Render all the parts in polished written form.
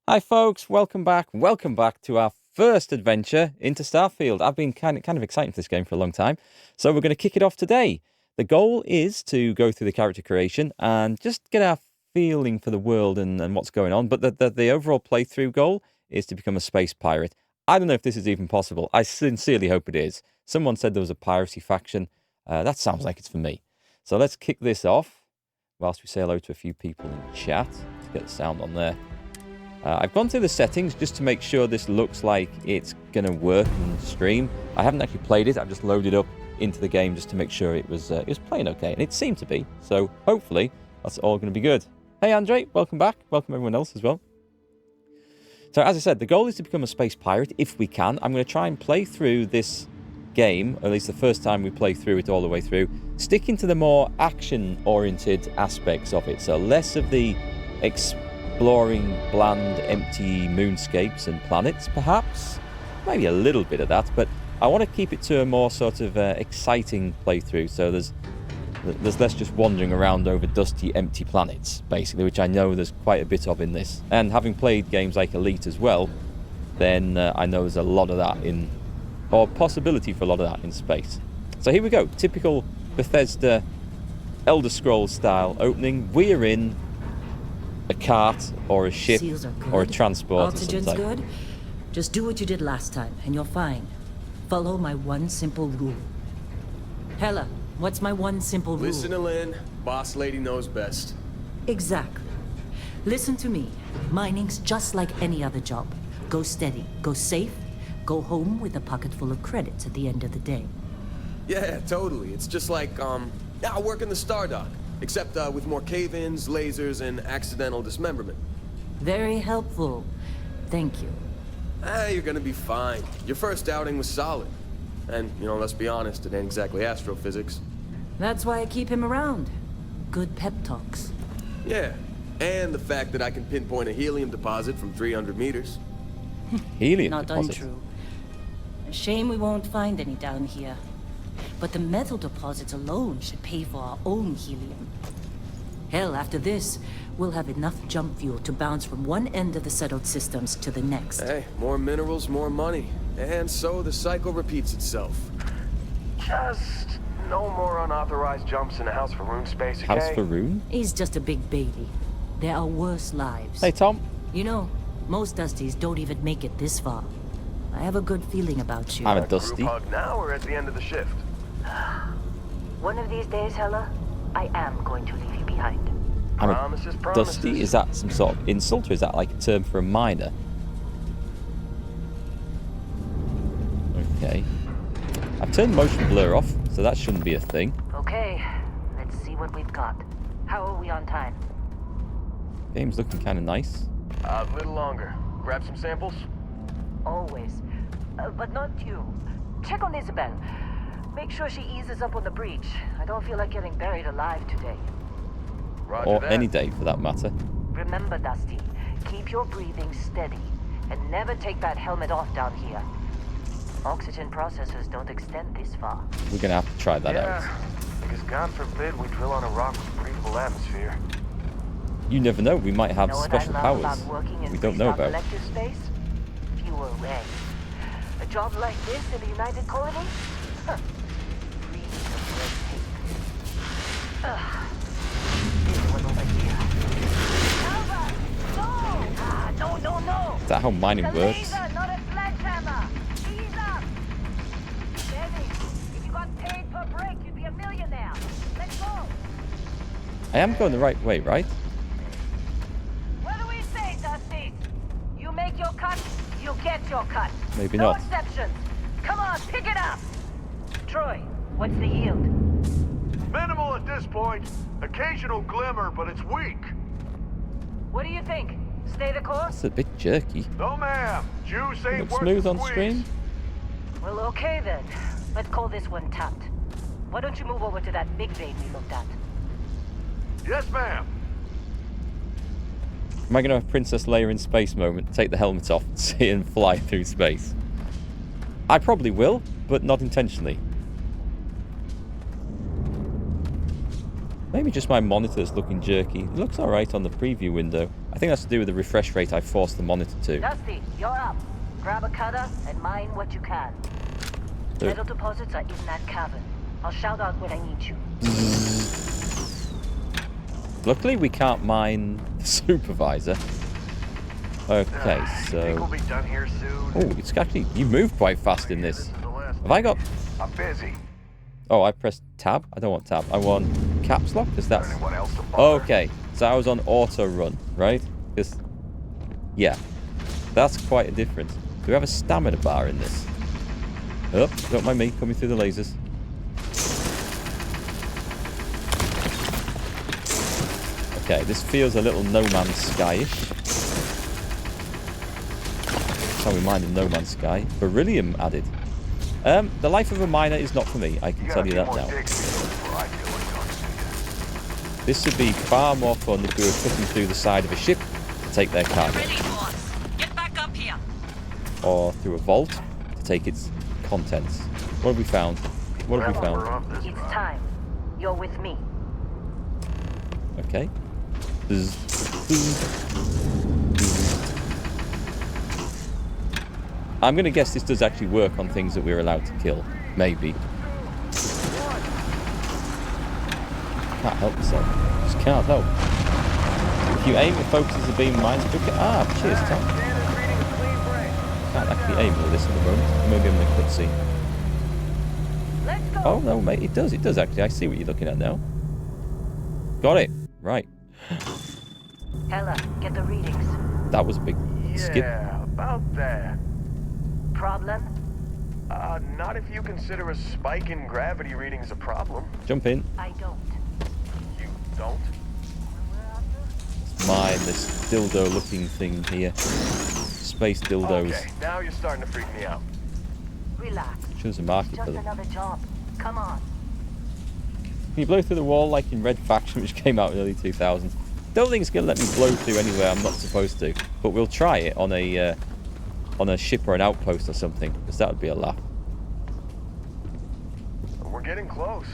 Hi folks, welcome back to our first adventure into Starfield. I've been kind of excited for this game for a long time, so we're going to kick it off today. The goal is to go through the character creation and just get our feeling for the world and what's going on, but the overall playthrough goal is to become a space pirate. I don't know if this is even possible. I sincerely hope it is. Someone said there was a piracy faction. That sounds like it's for me. So let's kick this off whilst we say hello to a few people in chat. Let's get the sound on there. I've gone through the settings just to make sure this looks like it's going to work and stream. I haven't actually played it. I've just loaded up into the game just to make sure it was playing okay, and it seemed to be. So hopefully that's all going to be good. Hey Andre, welcome back. Welcome everyone else as well. So as I said, the goal is to become a space pirate if we can. I'm going to try and play through this game, or at least the first time we play through it all the way through, sticking to the more action-oriented aspects of it. So less of the exploring bland, empty moonscapes and planets, perhaps. Maybe a little bit of that, but I want to keep it to a more sort of exciting playthrough, so there's less just wandering around over dusty, empty planets, basically, which I know there's quite a bit of in this. And having played games like Elite as well, then I know there's a lot of that in, or possibility for a lot of that in space. So here we go, typical Bethesda Elder Scrolls style opening. We're in a cart or a ship or a transport. Oxygen's good. Just do what you did last time and you're fine. Follow my one simple rule. Hella, what's my one simple rule? Listen to Lynn. Boss lady knows best. Exactly. Listen to me. Mining's just like any other job. Go steady, go safe, go home with a pocket full of credits at the end of the day. Yeah, totally. It's just like, I work in the Stardock. Except with more cave-ins, lasers, and accidental dismemberment. Very helpful. Thank you. You're gonna be fine. Your first outing was solid. And, let's be honest, it ain't exactly astrophysics. That's why I keep him around. Good pep talks. Yeah, and the fact that I can pinpoint a helium deposit from 300 meters. Helium Not deposits. untrue. A shame we won't find any down here. But the metal deposits alone should pay for our own helium. Hell, after this, we'll have enough jump fuel to bounce from one end of the settled systems to the next. Hey, more minerals, more money. And so the cycle repeats itself. Just no more unauthorized jumps in the House for Rune space, okay? House for Rune? He's just a big baby. There are worse lives. Hey Tom. You know, most Dusties don't even make it this far. I have a good feeling about you. I'm a Dusty. Group hug now or at the end of the shift? One of these days, Hella, I am going to leave you behind. I'm Promises, a promises. Dusty? Is that some sort of insult, or is that like a term for a miner? Okay. I've turned motion blur off, so that shouldn't be a thing. Okay, let's see what we've got. How are we on time? Game's looking kind of nice. A little longer. Grab some samples? Always. But not you. Check on Isabel. Make sure she eases up on the breach. I don't feel like getting buried alive today. Roger Or that. any day, for that matter. Remember, Dusty, keep your breathing steady and never take that helmet off down here. Oxygen processors don't extend this far. We're going to have to try that out. Because God forbid we drill on a rock with breathable atmosphere. You never know, we might have Know what I special love powers about working in we don't know Freestyle about. collective space? Fewer regs. A job like this in the United Colony? Huh. Free of red tape. This one over here. Alva! No! Ah, no! Is that how mining It's a works? laser, not a sledgehammer! Ease up! Benny, if you got paid per break, you'd be a millionaire. Let's go! I am going the right way, right? What do we say, Dusty? You make your cut, you get your cut. Maybe no not. exceptions. Come on, pick it up. Troy, what's the yield? Minimal at this point. Occasional glimmer, but it's weak. What do you think? Stay the course? It's a bit jerky. No, ma'am. Juice ain't Looks worth smooth the on squeeze. stream. Well, okay then. Let's call this one tapped. Why don't you move over to that big vein we looked at? Yes, ma'am. Am I going to have Princess Leia in space moment, take the helmet off, see and fly through space? I probably will, but not intentionally. Maybe just my monitor's looking jerky. It looks alright on the preview window. I think that's to do with the refresh rate I forced the monitor to. Dusty, you're up. Grab a cutter and mine what you can. Metal deposits are in that cavern. I'll shout out when I need you. Luckily, we can't mine the supervisor. Okay, so... Think we'll be done here soon? Oh, it's actually... You move quite fast in this. Have I got... I'm busy. Oh, I pressed tab? I don't want tab. I want caps lock, because that's... Anyone else to bother? Okay, so I was on auto run, right? Because... Yeah. That's quite a difference. Do we have a stamina bar in this? Oh, don't mind me coming through the lasers. Okay, this feels a little No Man's Sky-ish. That's how we mine in No Man's Sky. Beryllium added. The life of a miner is not for me, I can tell you that now. This would be far more fun if we were cutting through the side of a ship to take their cargo. Get back up here. Or through a vault to take its contents. What have we found? What have we found? It's time. You're with me. Okay. I'm going to guess this does actually work on things that we're allowed to kill. Maybe. Can't help myself. Just can't help. If you aim, it focuses the beam mines quicker. Ah, cheers, Tom. Can't actually aim with this at the moment. Maybe I'm in a cutscene. Let's go. Oh, no, mate, it does. It does, actually. I see what you're looking at now. Got it. Right. Hella, get the readings. That was a big skip. Yeah, about that. Problem? Not if you consider a spike in gravity readings a problem. Jump in. I don't. You don't? Mine this dildo-looking thing here. Space dildos. Okay, now you're starting to freak me out. Relax. Shows a market Just for them. another job. Come on. Can you blow through the wall like in Red Faction, which came out in the early 2000s? Don't think it's going to let me blow through anywhere I'm not supposed to. But we'll try it on a ship or an outpost or something, because that would be a laugh. We're getting close.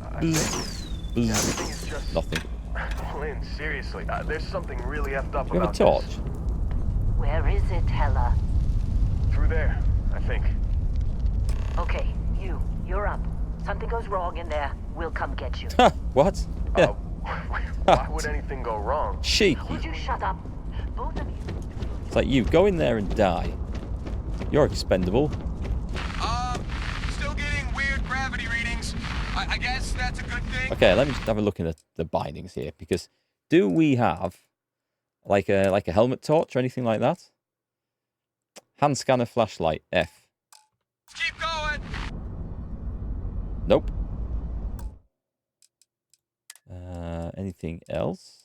Bzz. Yeah, everything is just... Nothing. Lynn, seriously, there's something really effed up We have a about torch. this. Where is it, Hella? Through there, I think. Okay, you're up. Something goes wrong in there, we'll come get you. Ha! What? Yeah. Why would anything go wrong? Cheeky. Would you shut up? Both of you. It's like you go in there and die. You're expendable. Still getting weird gravity readings. I guess that's a good thing. Okay, let me just have a look at the bindings here, because do we have like a helmet torch or anything like that? Hand scanner flashlight F. Keep going. Nope. Anything else?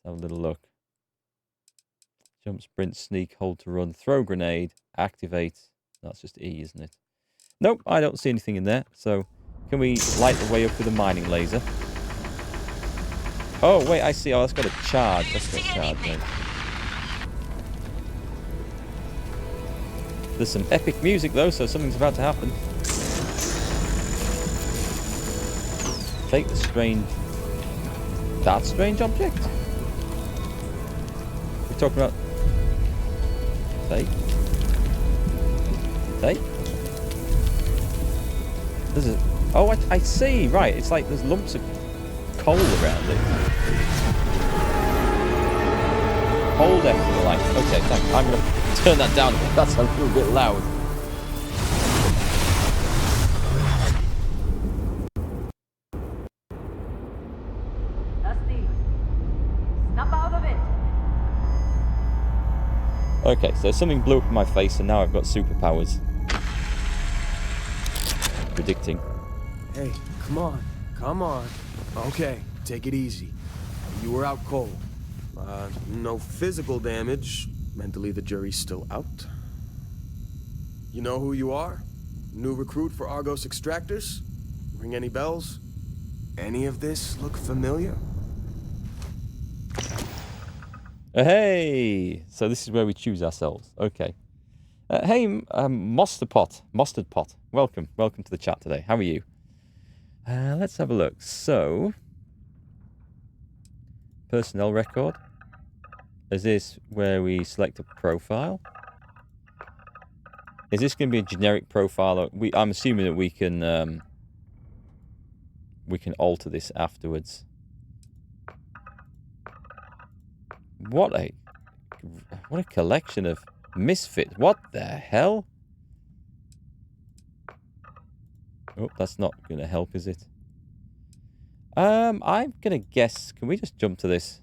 Let's have a little look. Jump, sprint, sneak, hold to run, throw grenade, activate. That's just E, isn't it? Nope, I don't see anything in there. So, can we light the way up with a mining laser? Oh, wait, I see. Oh, that's got a charge. That's got a charge, mate. There's some epic music, though, so something's about to happen. Take the strange... That strange object? We're talking about... Take? Take? There's a... Oh, I see. Right, it's like there's lumps of coal around it. Hold F for the light. Okay, thanks. I'm going to turn that down a bit. That's a little bit loud. Dusty, snap out of it. Okay, so something blew up in my face and now I've got superpowers. Predicting. Hey, come on. Come on. Okay, take it easy. You were out cold. No physical damage. Mentally, the jury's still out. You know who you are? New recruit for Argos Extractors? Ring any bells? Any of this look familiar? Hey! So this is where we choose ourselves. Okay. Hey, Mustard Pot. Welcome to the chat today. How are you? Let's have a look. So, personnel record. Is this where we select a profile? Is this going to be a generic profile? Or I'm assuming that we can alter this afterwards. What a collection of misfits. What the hell? Oh, that's not going to help, is it? I'm going to guess... Can we just jump to this?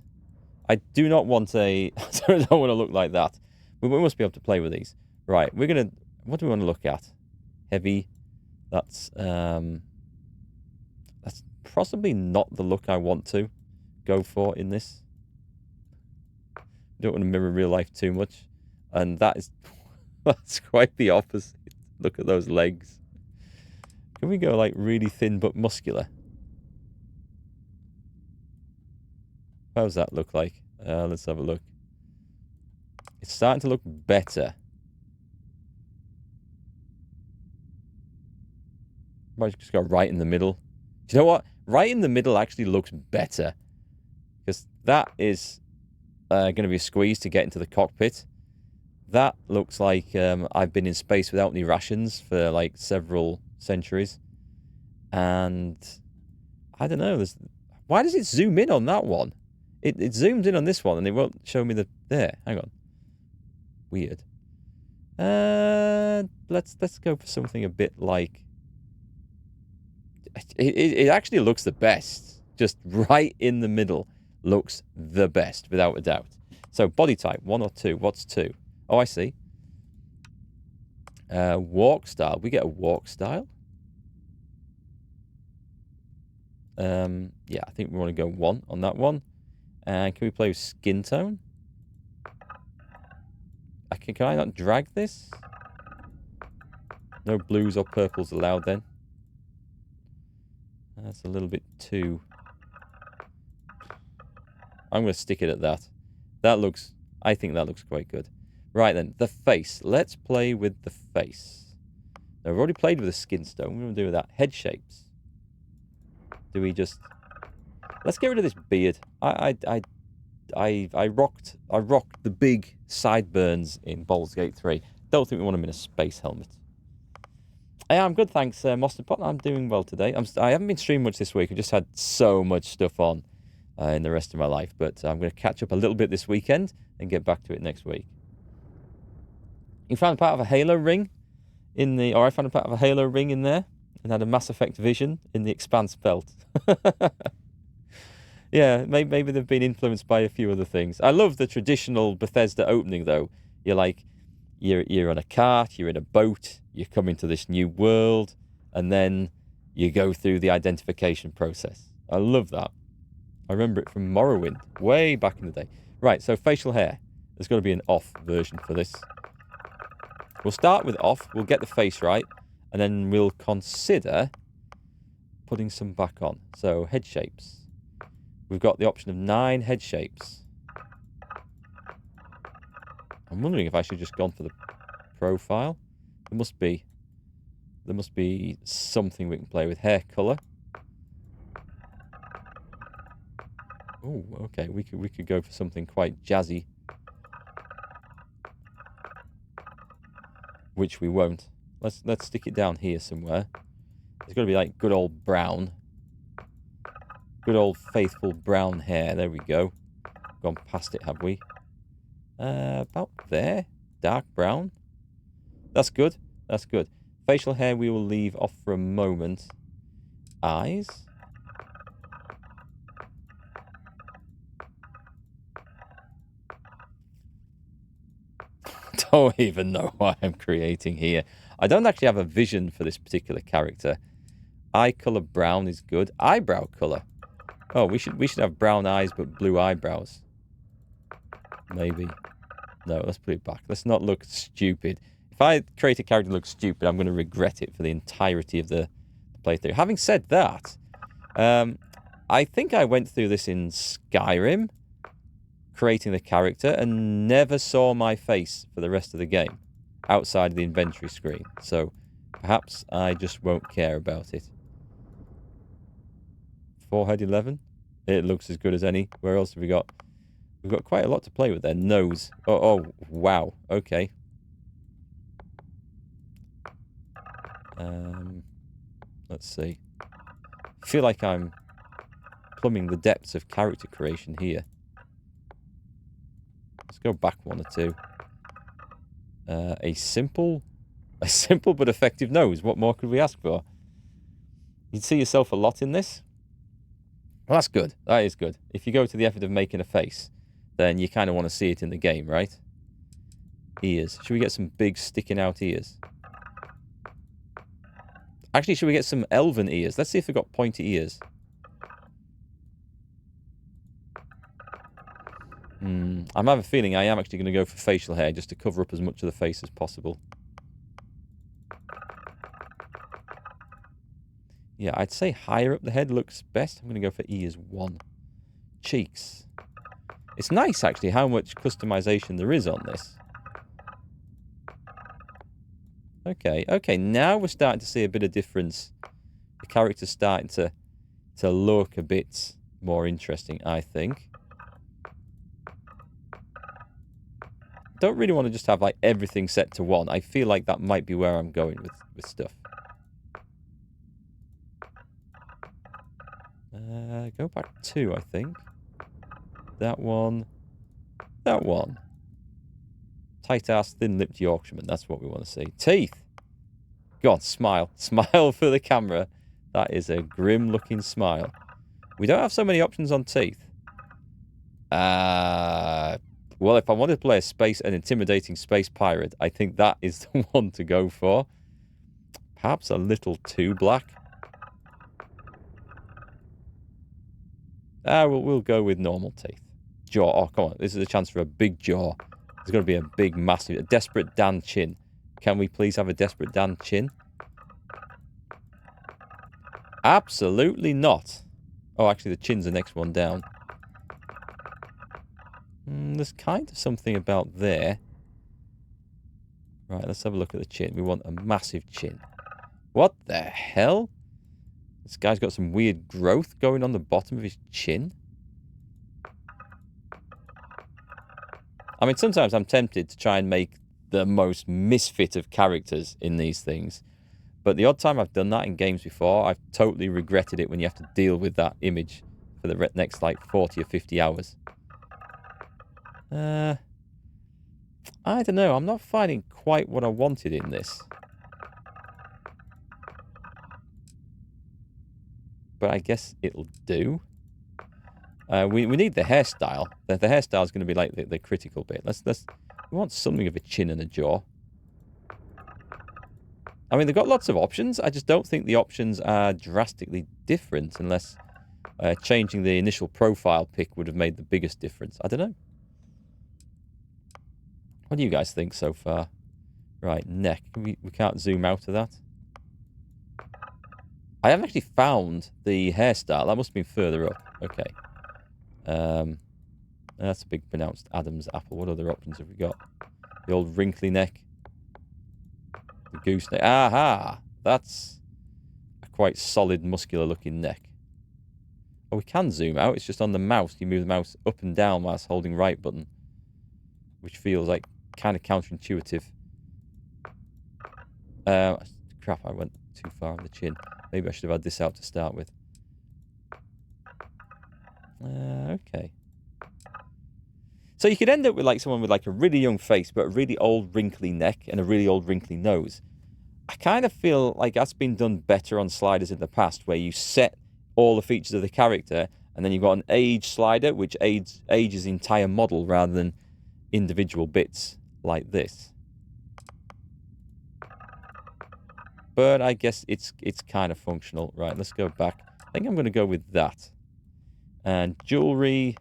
I do not want a... I don't want to look like that. We must be able to play with these. Right, we're going to... What do we want to look at? Heavy. That's possibly not the look I want to go for in this. I don't want to mirror real life too much. And that is... That's quite the opposite. Look at those legs. Can we go like really thin but muscular? How does that look like? Let's have a look. It's starting to look better. Might just go right in the middle. Do you know what? Right in the middle actually looks better. Because that is going to be a squeeze to get into the cockpit. That looks like I've been in space without any rations for like several centuries. And I don't know. Why does it zoom in on that one? It zooms in on this one and it won't show me the... There, hang on. Weird. Let's go for something a bit like... It actually looks the best. Just right in the middle looks the best, without a doubt. So, body type, 1 or 2. What's 2? Oh, I see. Walk style. We get a walk style. Yeah, I think we want to go 1 on that one. And can we play with skin tone? Can I not drag this? No blues or purples allowed then. That's a little bit too... I'm going to stick it at that. I think that looks quite good. Right then, the face. Let's play with the face. Now, we've already played with the skin stone. We're going to do that. Head shapes. Do we just... Let's get rid of this beard. I rocked the big sideburns in Baldur's Gate 3. Don't think we want them in a space helmet. Yeah, I'm good, thanks, Mustard Pot. I'm doing well today. I haven't been streaming much this week. I've just had so much stuff on in the rest of my life. But I'm going to catch up a little bit this weekend and get back to it next week. You found a part of a Halo ring in the... Or I found a part of a Halo ring in there and had a Mass Effect vision in the Expanse belt. Yeah, maybe they've been influenced by a few other things. I love the traditional Bethesda opening, though. You're like... You're on a cart, you're in a boat, you come into this new world, and then you go through the identification process. I love that. I remember it from Morrowind, way back in the day. Right, so facial hair. There's got to be an off version for this. We'll start with off, we'll get the face right, and then we'll consider putting some back on. So, head shapes. We've got the option of 9 head shapes. I'm wondering if I should have just gone for the profile. There must be something we can play with. Hair color. Oh, okay. We could go for something quite jazzy, which we won't. Let's stick it down here somewhere. It's got to be like good old brown, good old faithful brown hair. There we go. Gone past it, have we? About there. Dark brown. That's good. That's good. Facial hair we will leave off for a moment. Eyes. Don't even know what I'm creating here. I don't actually have a vision for this particular character. Eye color brown is good. Eyebrow color. Oh, we should have brown eyes but blue eyebrows. Maybe. No, let's put it back. Let's not look stupid. If I create a character that looks stupid, I'm going to regret it for the entirety of the playthrough. Having said that, I think I went through this in Skyrim, creating the character, and never saw my face for the rest of the game, outside of the inventory screen. So, perhaps I just won't care about it. Forehead 11. It looks as good as any. Where else have we got? We've got quite a lot to play with there. Nose. Oh, wow. Okay. Let's see. I feel like I'm plumbing the depths of character creation here. Let's go back one or two. A simple but effective nose. What more could we ask for? You'd see yourself a lot in this. Well, that's good. That is good. If you go to the effort of making a face, then you kind of want to see it in the game, right? Ears. Should we get some big sticking out ears? Actually, should we get some elven ears? Let's see if they've got pointy ears. I have a feeling I am actually going to go for facial hair just to cover up as much of the face as possible. Yeah, I'd say higher up the head looks best. I'm going to go for ears 1. Cheeks. It's nice, actually, how much customization there is on this. Okay, now we're starting to see a bit of difference. The character's starting to look a bit more interesting, I think. Don't really want to just have like everything set to 1. I feel like that might be where I'm going with stuff. Go back 2, I think. That one. That one. Tight-ass, thin-lipped Yorkshireman. That's what we want to see. Teeth. Go on, smile. Smile for the camera. That is a grim-looking smile. We don't have so many options on teeth. Well, if I wanted to play an intimidating space pirate, I think that is the one to go for. Perhaps a little too black. We'll go with normal teeth. Jaw. Oh, come on. This is a chance for a big jaw. There's going to be a big, massive, a Desperate Dan chin. Can we please have a Desperate Dan chin? Absolutely not. Oh, actually, the chin's the next one down. There's kind of something about there. Right, let's have a look at the chin. We want a massive chin. What the hell? This guy's got some weird growth going on the bottom of his chin. I mean, sometimes I'm tempted to try and make the most misfit of characters in these things. But the odd time I've done that in games before, I've totally regretted it when you have to deal with that image for the next, like, 40 or 50 hours. I don't know. I'm not finding quite what I wanted in this. But I guess it'll do. We need the hairstyle. The hairstyle is going to be like the critical bit. We want something of a chin and a jaw. I mean, they've got lots of options. I just don't think the options are drastically different unless changing the initial profile pic would have made the biggest difference. I don't know. What do you guys think so far? Right, neck. We can't zoom out of that. I haven't actually found the hairstyle. That must have been further up. Okay. That's a big pronounced Adam's apple. What other options have we got? The old wrinkly neck. The goose neck. Aha! That's a quite solid, muscular looking neck. Oh, we can zoom out. It's just on the mouse. You move the mouse up and down whilst holding right button. Which feels like kind of counterintuitive. Crap, I went too far on the chin. Maybe I should have had this out to start with. Okay. So you could end up with like someone with like a really young face, but a really old wrinkly neck and a really old wrinkly nose. I kind of feel like that's been done better on sliders in the past, where you set all the features of the character, and then you've got an age slider, which ages the entire model rather than individual bits like this. But I guess it's kind of functional. Right, let's go back. I think I'm going to go with that. And jewelry.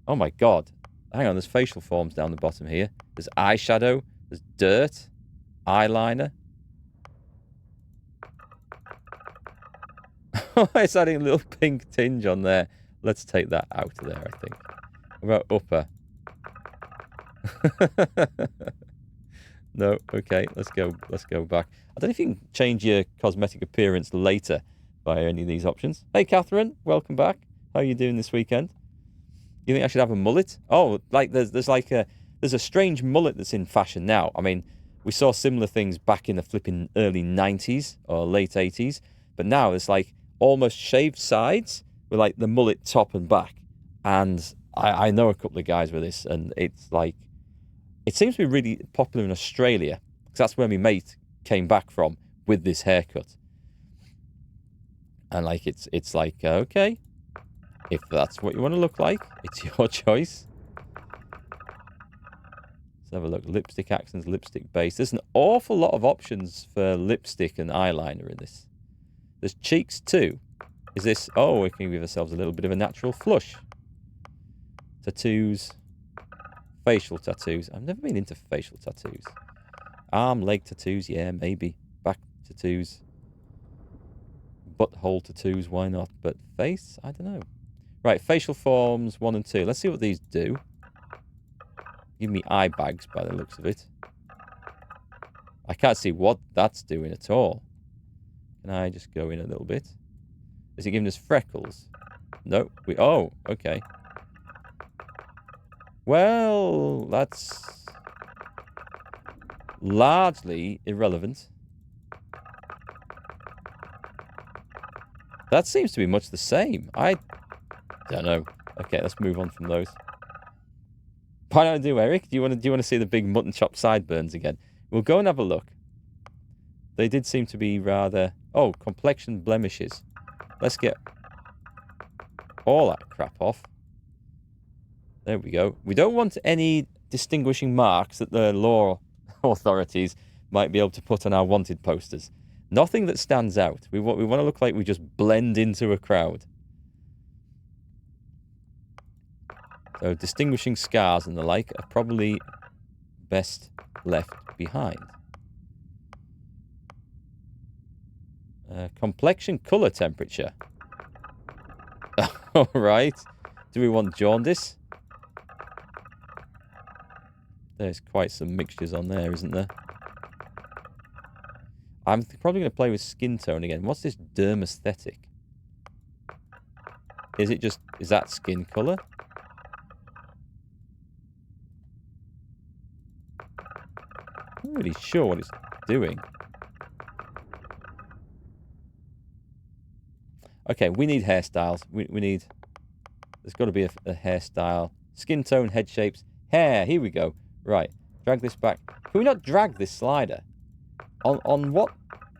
Oh my god. Hang on, there's facial forms down the bottom here. There's eyeshadow. There's dirt. Eyeliner. It's adding a little pink tinge on there. Let's take that out of there, I think. What about upper? No, okay, let's go back. I don't know if you can change your cosmetic appearance later by any of these options. Hey, Catherine, welcome back. How are you doing this weekend? You think I should have a mullet? Oh, like there's a strange mullet that's in fashion now. I mean, we saw similar things back in the flipping early 90s or late 80s, but now it's like almost shaved sides with like the mullet top and back. And I know a couple of guys with this, and it's like, it seems to be really popular in Australia, because that's where my mate came back from with this haircut. And like, it's like, okay, if that's what you want to look like, it's your choice. Let's have a look. Lipstick accents, lipstick base. There's an awful lot of options for lipstick and eyeliner in this. There's cheeks too. Is this... Oh, we can give ourselves a little bit of a natural flush. Tattoos. Facial tattoos. I've never been into facial tattoos. Arm, leg tattoos. Yeah, maybe. Back tattoos. Butthole tattoos. Why not? But face? I don't know. Right, facial forms 1 and 2. Let's see what these do. Give me eye bags by the looks of it. I can't see what that's doing at all. Can I just go in a little bit? Is it giving us freckles? No. Oh, okay. Well, that's largely irrelevant. That seems to be much the same. I don't know. Okay, let's move on from those. Why don't I do, Eric? Do you want to see the big mutton chop sideburns again? We'll go and have a look. They did seem to be rather... Oh, complexion blemishes. Let's get all that crap off. There we go. We don't want any distinguishing marks that the law authorities might be able to put on our wanted posters. Nothing that stands out. We want to look like we just blend into a crowd. So distinguishing scars and the like are probably best left behind. Complexion colour temperature. All right. Do we want jaundice? There's quite some mixtures on there, isn't there? I'm probably going to play with skin tone again. What's this dermesthetic? Is that skin colour? I'm not really sure what it's doing. Okay, we need hairstyles. We need... There's got to be a hairstyle. Skin tone, head shapes, hair. Here we go. Right. Drag this back. Can we not drag this slider? On what...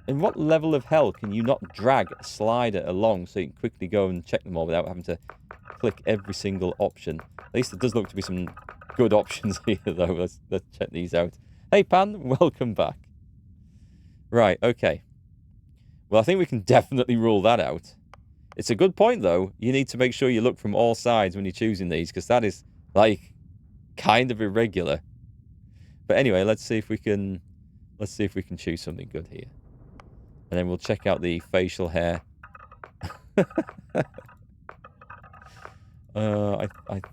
In what level of hell can you not drag a slider along so you can quickly go and check them all without having to click every single option? At least it does look to be some good options here, though. Let's check these out. Hey, Pan, welcome back. Right, okay. Well, I think we can definitely rule that out. It's a good point, though. You need to make sure you look from all sides when you're choosing these, because that is, like, kind of irregular. But anyway, let's see if we can choose something good here. And then we'll check out the facial hair. I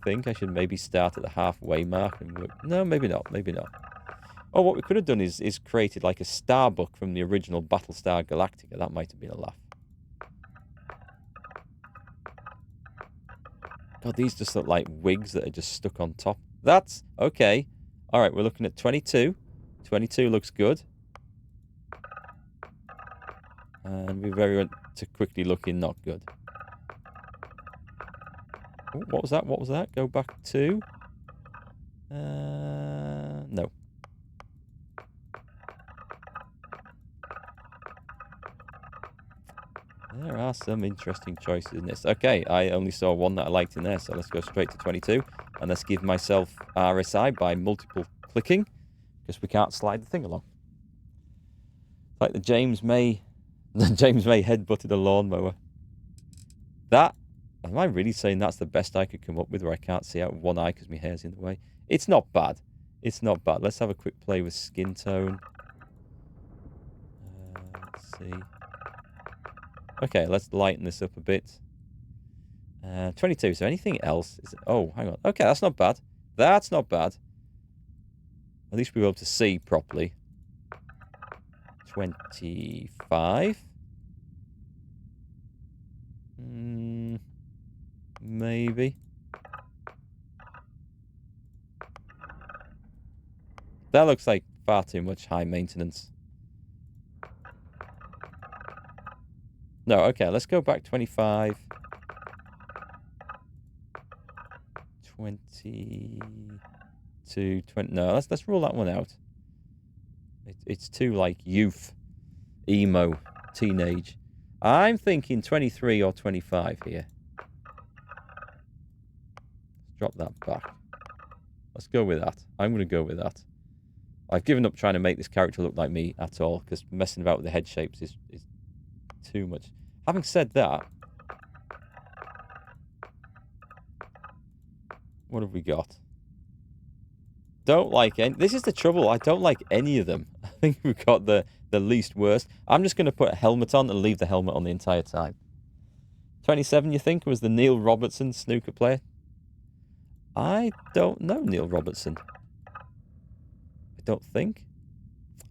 think I should maybe start at the halfway mark and work. No, maybe not. Maybe not. Oh, what we could have done is created like a star book from the original Battlestar Galactica. That might have been a laugh. God, these just look like wigs that are just stuck on top. That's okay. All right, we're looking at 22. 22 looks good. And we very want to quickly look in not good. Oh, what was that? What was that? Go back to... no. There are some interesting choices in this. Okay, I only saw one that I liked in there, so let's go straight to 22. And let's give myself RSI by multiple clicking, because we can't slide the thing along. Like the James May head-butted a lawnmower. Am I really saying that's the best I could come up with, where I can't see out of one eye because my hair's in the way? It's not bad. It's not bad. Let's have a quick play with skin tone. Let's see. Okay, let's lighten this up a bit. 22. So anything else? Oh, hang on. Okay, that's not bad. That's not bad. At least we'll be able to see properly. 25. Maybe. That looks like far too much high maintenance. No, okay, let's go back 25. 20 to 20. No, let's rule that one out. It's too like youth, emo, teenage. I'm thinking 23 or 25 here. Drop that back. Let's go with that. I'm going to go with that. I've given up trying to make this character look like me at all, because messing about with the head shapes is too much. Having said that, what have we got? Don't like any... This is the trouble. I don't like any of them. I think we've got the least worst. I'm just going to put a helmet on and leave the helmet on the entire time. 27, you think, was the Neil Robertson snooker player? I don't know Neil Robertson. I don't think.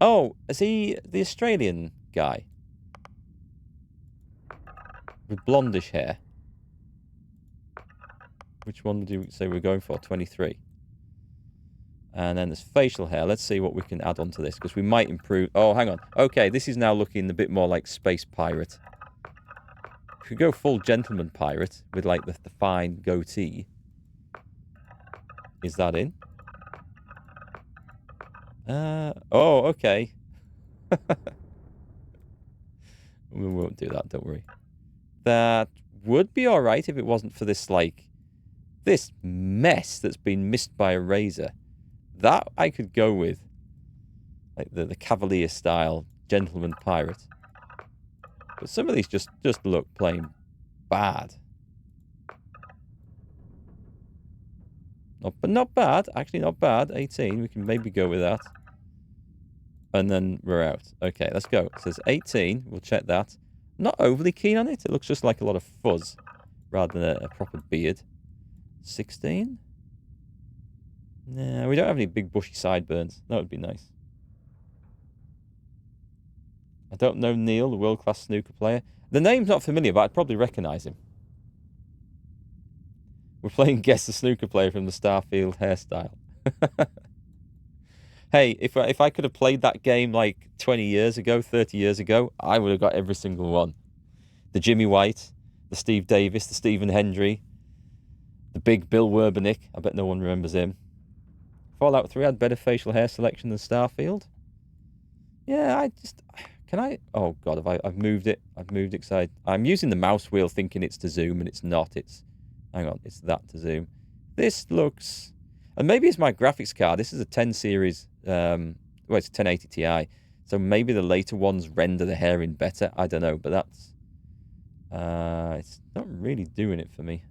Oh, is he the Australian guy? With blondish hair. Which one would you say we're going for? 23. And then there's facial hair. Let's see what we can add on to this, because we might improve... Oh, hang on. Okay, this is now looking a bit more like Space Pirate. If we go full Gentleman Pirate with, like, the fine goatee. Is that in? Oh, okay. We won't do that, don't worry. That would be alright if it wasn't for this, like... This mess that's been missed by a razor. That I could go with. Like the Cavalier style Gentleman Pirate. But some of these just look plain bad. But not bad. Actually not bad. 18. We can maybe go with that. And then we're out. Okay, let's go. It says 18. We'll check that. Not overly keen on it. It looks just like a lot of fuzz. Rather than a proper beard. 16? Nah, we don't have any big bushy sideburns. That would be nice. I don't know Neil, the world-class snooker player. The name's not familiar, but I'd probably recognise him. We're playing Guess the Snooker Player from the Starfield hairstyle. Hey, if I could have played that game like 20 years ago, 30 years ago, I would have got every single one. The Jimmy White, the Steve Davis, the Stephen Hendry, the big Bill Werbenick. I bet no one remembers him. Fallout 3 had better facial hair selection than Starfield. Yeah, can I... Oh, God, I've moved it. I've moved it because I'm using the mouse wheel thinking it's to zoom, and it's not. Hang on, it's that to zoom. This looks... And maybe it's my graphics card. This is a 10 series... well, it's a 1080 Ti. So maybe the later ones render the hair in better. I don't know, but that's... it's not really doing it for me.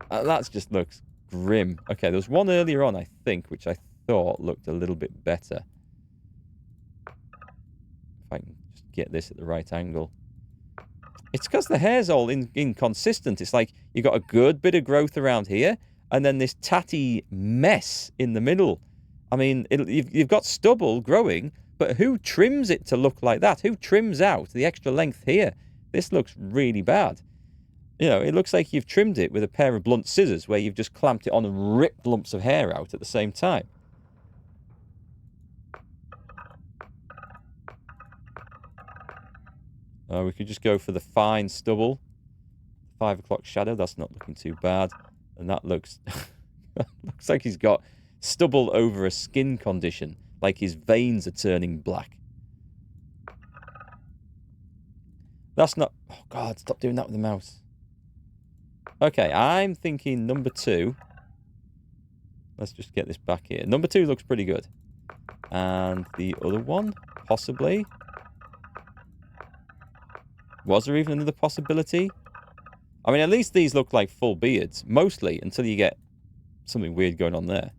That just looks grim. Okay, there was one earlier on, I think, which I thought looked a little bit better. If I can just get this at the right angle. It's because the hair's all inconsistent. It's like you got a good bit of growth around here, and then this tatty mess in the middle. I mean, you've got stubble growing, but who trims it to look like that? Who trims out the extra length here? This looks really bad. You know, it looks like you've trimmed it with a pair of blunt scissors where you've just clamped it on and ripped lumps of hair out at the same time. We could just go for the fine stubble. 5 o'clock shadow, that's not looking too bad. And that looks... looks like he's got stubble over a skin condition. Like his veins are turning black. That's not... Oh, God, stop doing that with the mouse. Okay, I'm thinking number 2. Let's just get this back here. Number 2 looks pretty good. And the other one, possibly. Was there even another possibility? I mean, at least these look like full beards. Mostly, until you get something weird going on there.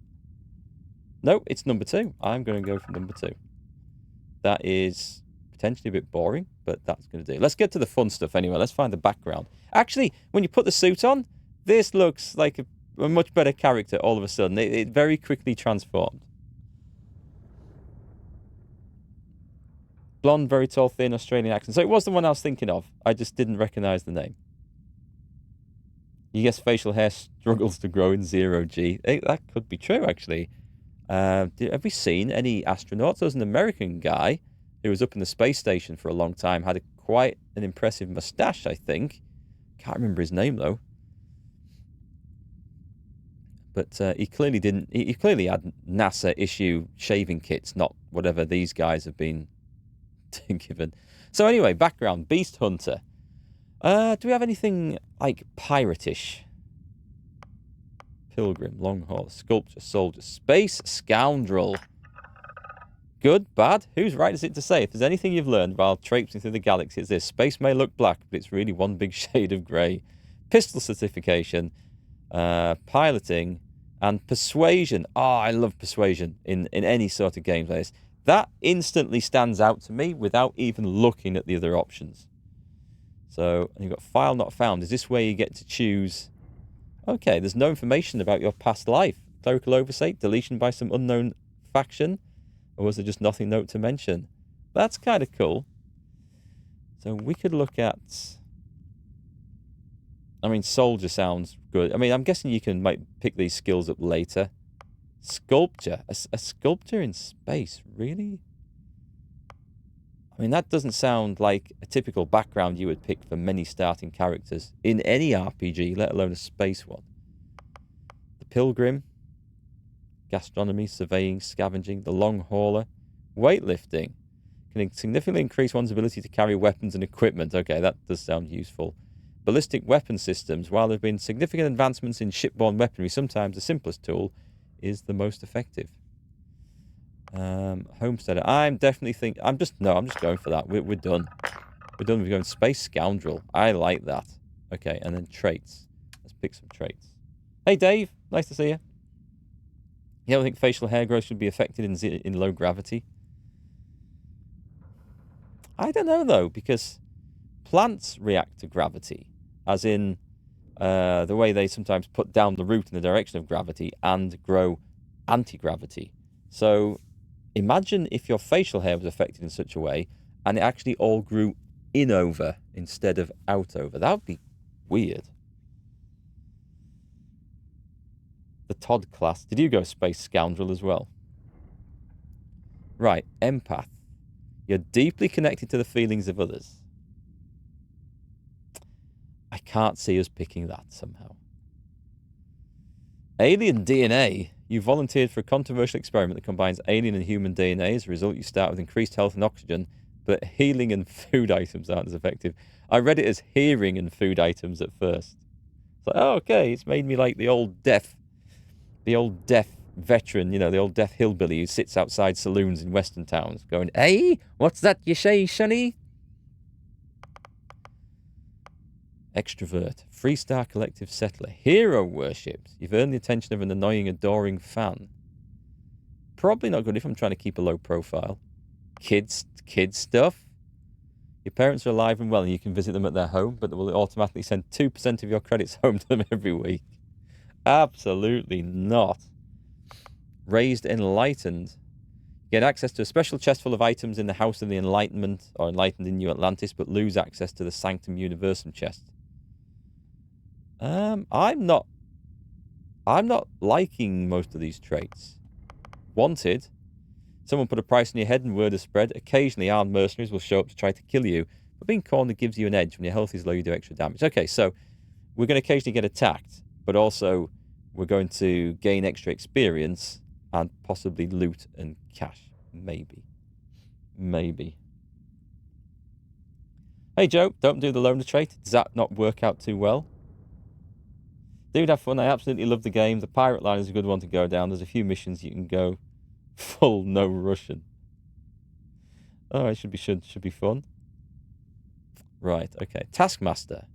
Nope, it's number 2. I'm going to go for number 2. That is potentially a bit boring, but that's going to do. Let's get to the fun stuff anyway. Let's find the background. Actually, when you put the suit on, this looks like a much better character all of a sudden. It very quickly transformed. Blonde, very tall, thin, Australian accent. So it was the one I was thinking of. I just didn't recognise the name. You guess facial hair struggles to grow in 0G. That could be true, actually. Have we seen any astronauts? There was an American guy who was up in the space station for a long time, had quite an impressive moustache, I think. Can't remember his name, though. But he clearly didn't. He clearly had NASA issue shaving kits, not whatever these guys have been given. So anyway, background: Beast Hunter. Do we have anything like piratish? Pilgrim, long haul, sculpture, soldier, space scoundrel. Good, bad? Whose right is it to say? If there's anything you've learned while traipsing through the galaxy, it's this: space may look black, but it's really one big shade of grey. Pistol certification, piloting, and persuasion. Oh, I love persuasion in any sort of games like this. That instantly stands out to me without even looking at the other options. So, you've got file not found. Is this where you get to choose? Okay, there's no information about your past life. Clerical oversight, deletion by some unknown faction, or was there just nothing note to mention? That's kind of cool. So we could look at... I mean, soldier sounds good. I mean, I'm guessing you might pick these skills up later. Sculpture. A sculpture in space, really? I mean, that doesn't sound like a typical background you would pick for many starting characters in any RPG, let alone a space one. The Pilgrim. Gastronomy, surveying, scavenging. The Long Hauler. Weightlifting. Can significantly increase one's ability to carry weapons and equipment. Okay, that does sound useful. Ballistic weapon systems. While there have been significant advancements in shipborne weaponry, sometimes the simplest tool is the most effective. Homesteader. I'm just going for that. We're done. We're done. We're going space scoundrel. I like that. Okay, and then traits. Let's pick some traits. Hey, Dave. Nice to see you. You don't think facial hair growth should be affected in low gravity? I don't know, though, because plants react to gravity, as in the way they sometimes put down the root in the direction of gravity and grow anti-gravity. So imagine if your facial hair was affected in such a way and it actually all grew in over instead of out over. That would be weird. The Todd class. Did you go space scoundrel as well? Right, empath. You're deeply connected to the feelings of others. I can't see us picking that somehow. Alien DNA. You volunteered for a controversial experiment that combines alien and human DNA. As a result, you start with increased health and oxygen, but healing and food items aren't as effective. I read it as hearing and food items at first. It's like, oh, okay, it's made me like the old deaf veteran, the old deaf hillbilly who sits outside saloons in western towns going, hey, what's that you say, sonny? Extrovert. Freestar collective settler. Hero worships. You've earned the attention of an annoying, adoring fan. Probably not good if I'm trying to keep a low profile. Kids stuff. Your parents are alive and well and you can visit them at their home, but they will automatically send 2% of your credits home to them every week. Absolutely not. Raised enlightened. Get access to a special chest full of items in the House of the Enlightenment, or Enlightened in New Atlantis, but lose access to the Sanctum Universum chest. I'm not liking most of these traits. Wanted. Someone put a price on your head and word is spread. Occasionally, armed mercenaries will show up to try to kill you, but being cornered gives you an edge. When your health is low, you do extra damage. Okay, so we're going to occasionally get attacked, but also we're going to gain extra experience and possibly loot and cash. Maybe. Hey, Joe, don't do the loner trait. Does that not work out too well? Dude, have fun. I absolutely love the game. The pirate line is a good one to go down. There's a few missions you can go full no Russian. Oh, it should be fun. Right, okay. Taskmaster.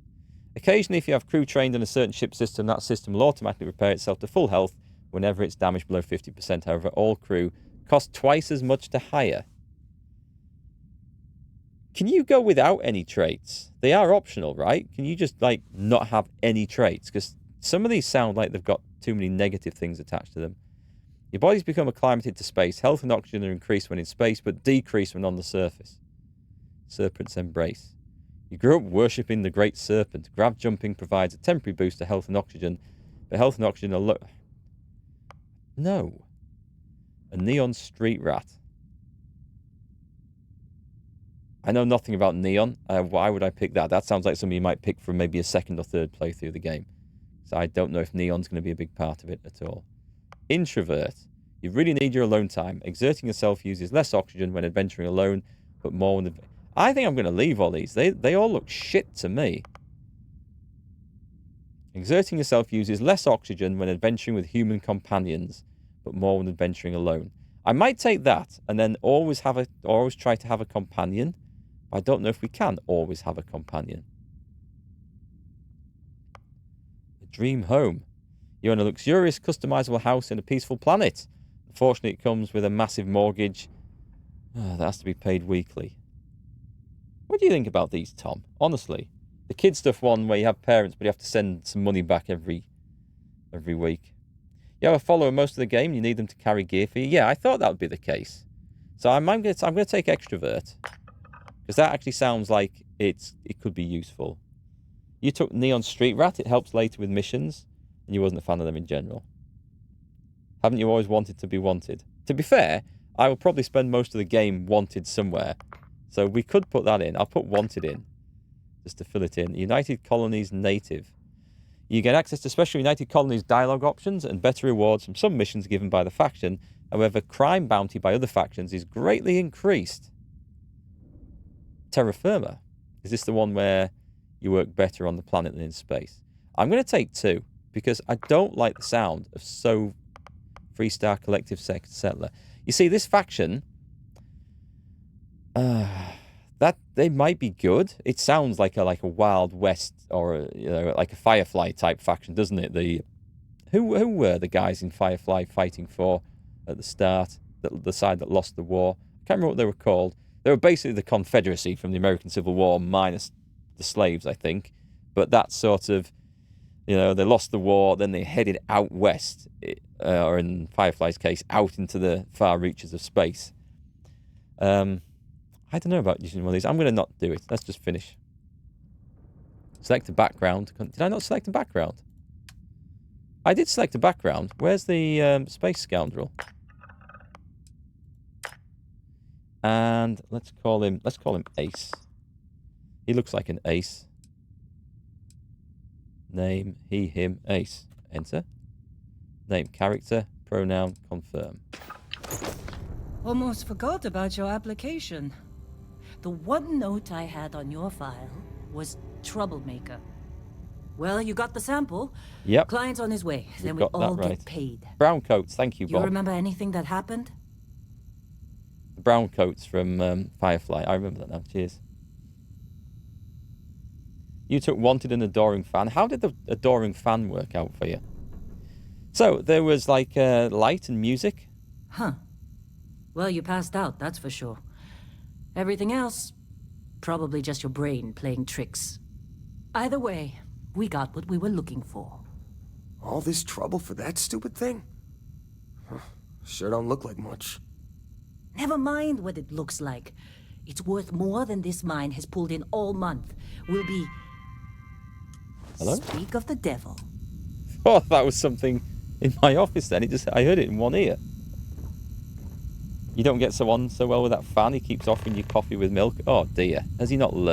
Occasionally, if you have crew trained on a certain ship system, that system will automatically repair itself to full health whenever it's damaged below 50%. However, all crew cost twice as much to hire. Can you go without any traits? They are optional, right? Can you just, not have any traits? Because some of these sound like they've got too many negative things attached to them. Your body's become acclimated to space. Health and oxygen are increased when in space, but decrease when on the surface. Serpent's Embrace. You grew up worshipping the Great Serpent. Grab jumping provides a temporary boost to health and oxygen. But health and oxygen are low. No. A Neon Street Rat. I know nothing about Neon. Why would I pick that? That sounds like something you might pick from maybe a second or third playthrough of the game. So I don't know if Neon's going to be a big part of it at all. Introvert. You really need your alone time. Exerting yourself uses less oxygen when adventuring alone, but more when... I think I'm going to leave all these. They all look shit to me. Exerting yourself uses less oxygen when adventuring with human companions, but more when adventuring alone. I might take that and then always try to have a companion. I don't know if we can always have a companion. A dream home. You own a luxurious, customizable house in a peaceful planet. Unfortunately, it comes with a massive mortgage that has to be paid weekly. What do you think about these, Tom? Honestly, the kid stuff one where you have parents, but you have to send some money back every week. You have a follower most of the game. You need them to carry gear for you. Yeah, I thought that would be the case. So I'm going to take Extrovert because that actually sounds like it could be useful. You took Neon Street Rat. It helps later with missions, and you wasn't a fan of them in general. Haven't you always wanted to be wanted? To be fair, I will probably spend most of the game wanted somewhere. So we could put that in. I'll put wanted in, just to fill it in. United Colonies Native. You get access to special United Colonies dialogue options and better rewards from some missions given by the faction. However, crime bounty by other factions is greatly increased. Terra Firma. Is this the one where you work better on the planet than in space? I'm going to take 2 because I don't like the sound of so Freestar Collective Settler. You see, this faction... that they might be good. It sounds like a Wild West or like a Firefly type faction, doesn't it? Who were the guys in Firefly fighting for at the start? The side that lost the war. I can't remember what they were called. They were basically the Confederacy from the American Civil War minus the slaves, I think. But that sort of, they lost the war, then they headed out west, or in Firefly's case, out into the far reaches of space. I don't know about using one of these. I'm going to not do it. Let's just finish. Select a background. Did I not select a background? I did select a background. Where's the space scoundrel? And let's call him Ace. He looks like an ace. Name, he, him, Ace. Enter. Name, character, pronoun, confirm. Almost forgot about your application. The one note I had on your file was troublemaker. Well, you got the sample. Yep. Client's on his way. Then we got all that right. get paid. Brown coats, thank you, Bob. You remember anything that happened? The brown coats from Firefly. I remember that now. Cheers. You took Wanted and Adoring Fan. How did the Adoring Fan work out for you? So, there was like light and music. Huh. Well, you passed out, that's for sure. Everything else, probably just your brain playing tricks. Either way, we got what we were looking for. All this trouble for that stupid thing? Sure don't look like much. Never mind what it looks like. It's worth more than this mine has pulled in all month. We'll be... Hello? Speak of the devil. Oh, that was something in my office then. I heard it in one ear. You don't get on so well with that fan. He keeps offering you coffee with milk. Oh dear. Has he not learned?